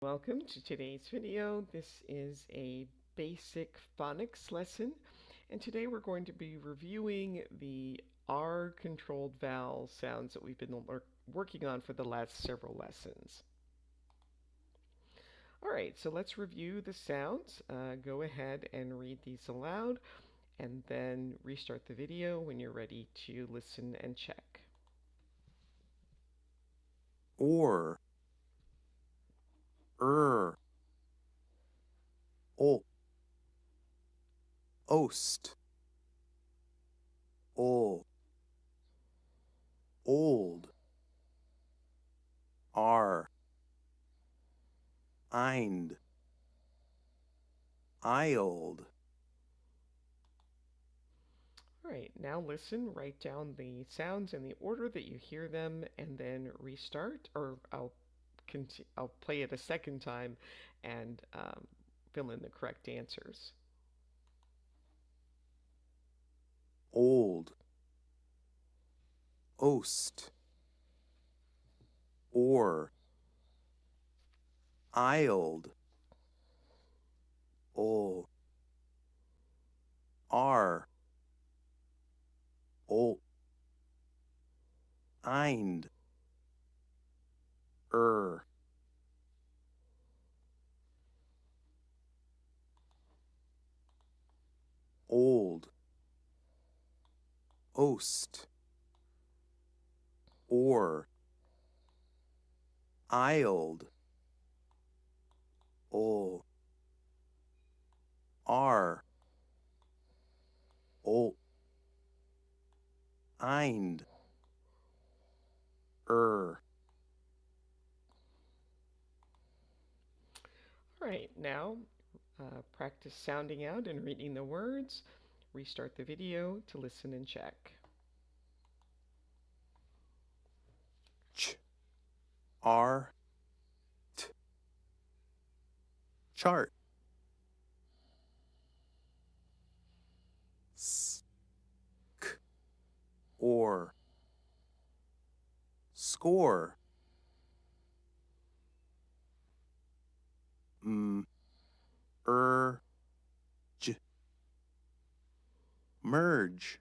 Welcome to today's video. This is a basic phonics lesson, and today we're going to be reviewing the R controlled vowel sounds that we've been working on for the last several lessons. All right, so let's review the sounds. Go ahead and read these aloud, and then restart the video when you're ready to listen and check. Or, ol, ost, ol, old, are, eind, ild. All right, now listen, write down the sounds in the order that you hear them, and then restart, or I'll play it a second time and fill in the correct answers. Old, ost, or, ild, ol, are, ol, eind, old, ost, or, ild, ol, are, ol, eind, All right, now practice sounding out and reading the words. Restart the video to listen and check. ch, are, t, chart, s, k, or, score, m, j, merge,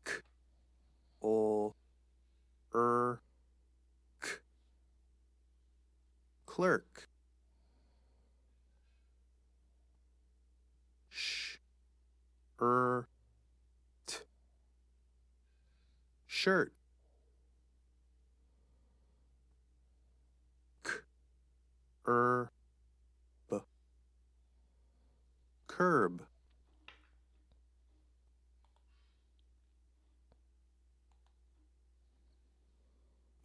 k, ol, k, clerk, sh, t, shirt, k, b, curb,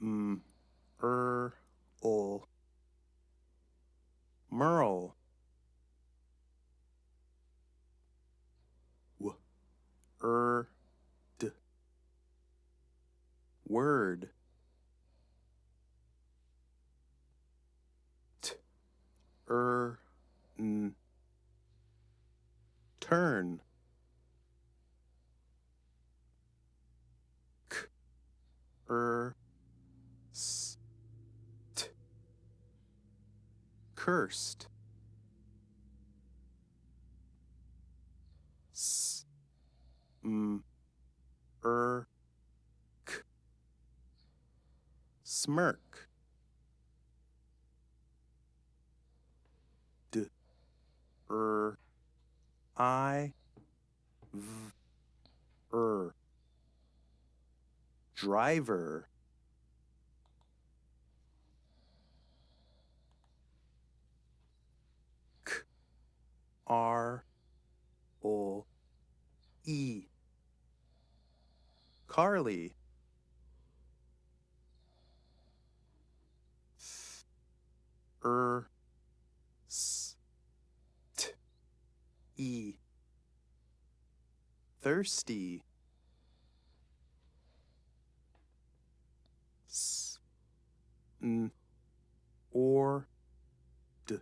m, ol, merle, w, d, word, t, n, turn, k, s, t, cursed, s, m, k, smirk, d, I, v, driver, k, r, o, e, Carly, th, s, t, e, thirsty, s, n, or, d,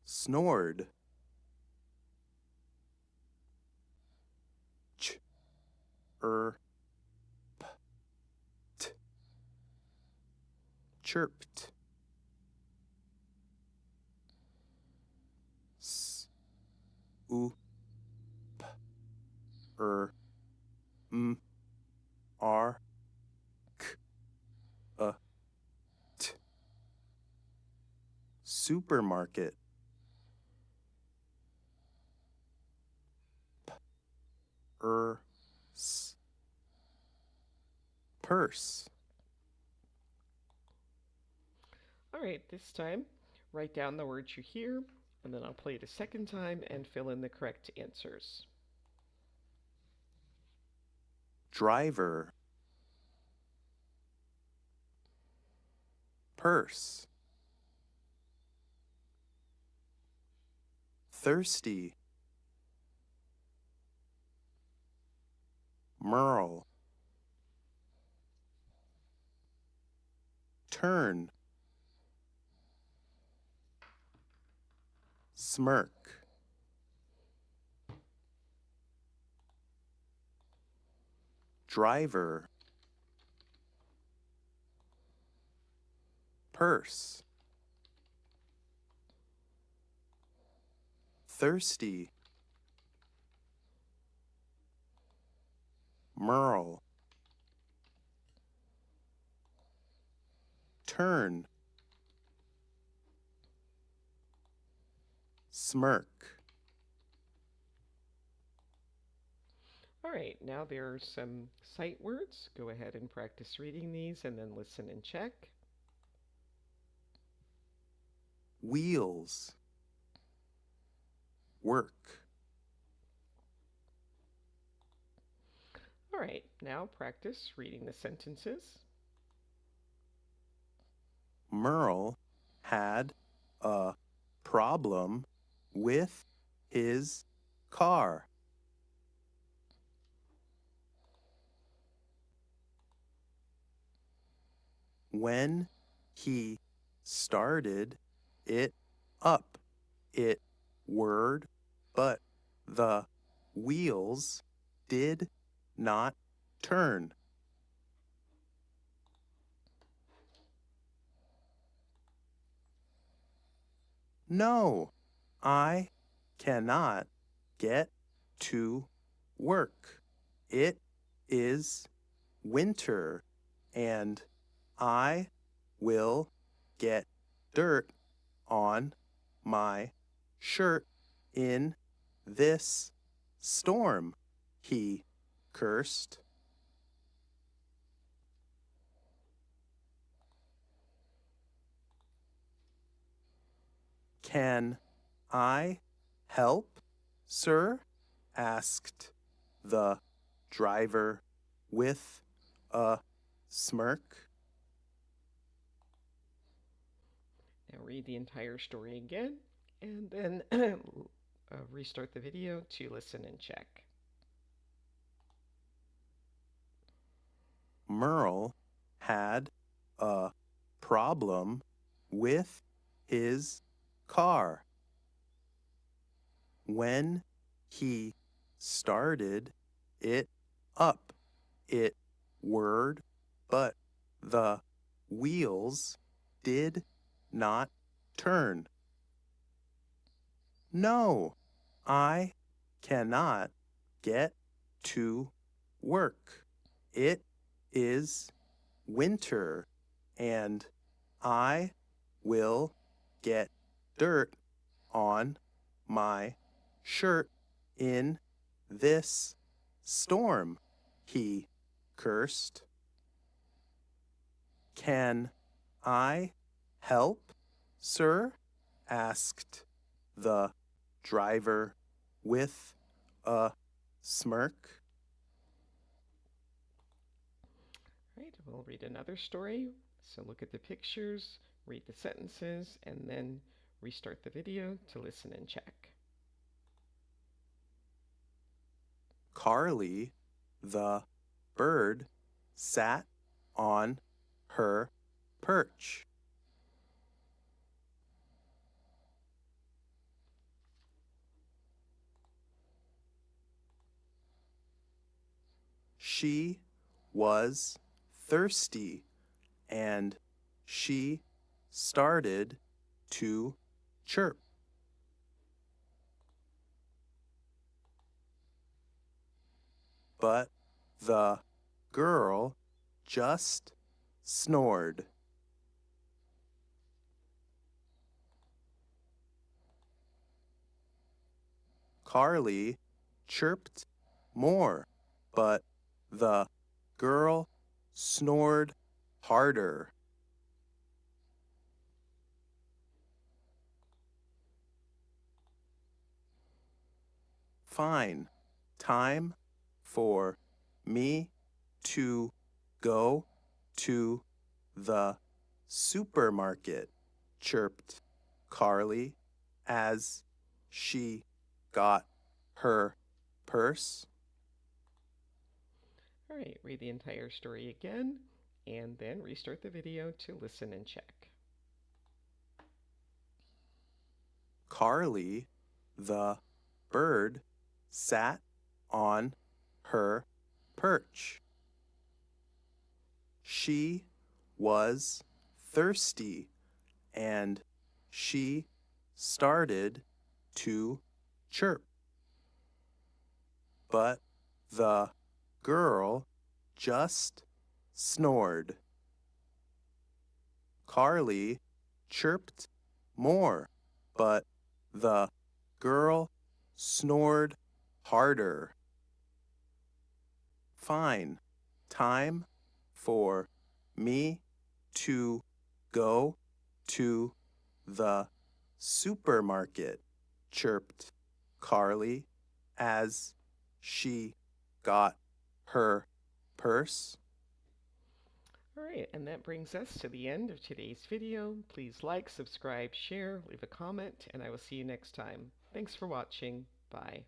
snored, ch, p, t, chirped. S, u, p, m, r, k, t. Supermarket. P, s, purse. All right, this time, write down the words you hear, and then I'll play it a second time and fill in the correct answers. Driver. Purse. Thirsty. Merle. Turn. Smirk. Driver. Purse. Thirsty. Merle. Turn. Smirk. All right, now there are some sight words. Go ahead and practice reading these and then listen and check. Wheels. Work. All right, now practice reading the sentences. Merle had a problem with his car. When he started it up, it whirred, but the wheels did not turn. No, I cannot get to work. It is winter, and I will get dirt on my shirt in this storm, he cursed. Can I help, sir? Asked the driver with a smirk. Now read the entire story again and then restart the video to listen and check. Merle had a problem with his car. When he started it up, it whirred, but the wheels did not turn. No, I cannot get to work. It is winter, and I will get dirt on my shirt in this storm, he cursed. Can I help, sir? Asked the driver with a smirk. All right, we'll read another story. So look at the pictures, read the sentences, and then restart the video to listen and check. Carly, the bird, sat on her perch. She was thirsty and she started to chirp. But the girl just snored. Carly chirped more, but the girl snored harder. Fine. Time for me to go to the supermarket, chirped Carly as she got her purse. All right, read the entire story again and then restart the video to listen and check. Carly, the bird, sat on her perch. She was thirsty and she started to chirp. But the girl just snored. Carly chirped more, but the girl snored harder. Fine. Time for me to go to the supermarket, chirped Carly as she got her purse. All right, and that brings us to the end of today's video. Please like, subscribe, share, leave a comment, and I will see you next time. Thanks for watching. Bye.